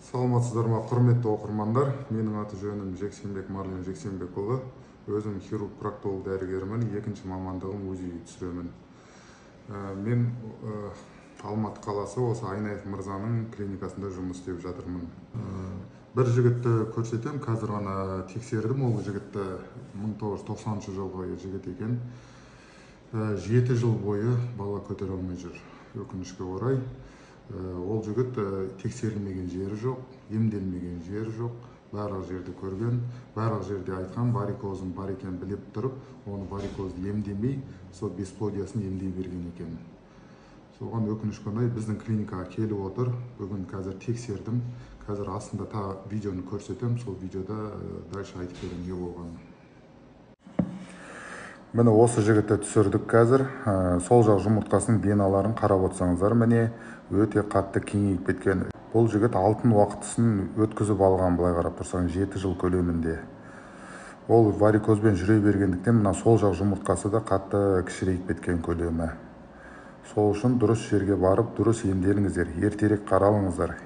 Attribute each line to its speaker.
Speaker 1: Саламатсыздар ма, құрметті оқырмандар. Менің аты жөнім Жексенбек Марлен Жексенбекұлы. Өзім хирург-проктолог дәрігермін. Екінші мамандығым УЗИ түсіремін. Мен Алматы қаласы осы Айнаев мырзаның клиникасында жұмыс істеп жатырмын. Бір жігітті көрсетем, қазір ғана тексердім. Ол жігітті 1990 жылғы жігіт екен. 7 жыл бойы бала көтере алмай жүр. Өкінішке орай. Ол жігіт тексерілмеген жері жоқ, емделмеген жері жоқ, барлық жерде көрген, барлық жерде айтқан, варикозың бар екен біліп тұрып, оны варикозды емдемей, сол бесплодиясын емдей берген екен. Соған өкінішке орай біздің клиникаға келіп отыр. Бүгін қазір тексердім. Қазір астында видеоны көрсетем, сол видеода дальше айтып берем не болғанын. Міне осы жігітті түсірдік қазір. Сол жақ жұмыртқасының веналарын қарап отырсаңыздар, міне өте қатты кеңейіп кеткен. Бұл жігіт алтын уақытысын өткізіп алған, былай қарап тұрсаң, 7 жыл көлемінде. Ол варикозбен жүре бергендіктен мына сол жақ жұмыртқасы да қатты кішірейіп кеткен көлемі. Сол үшін дұрыс жерге барып, дұрыс емделіңіздер, ертерек қаралыңыздар.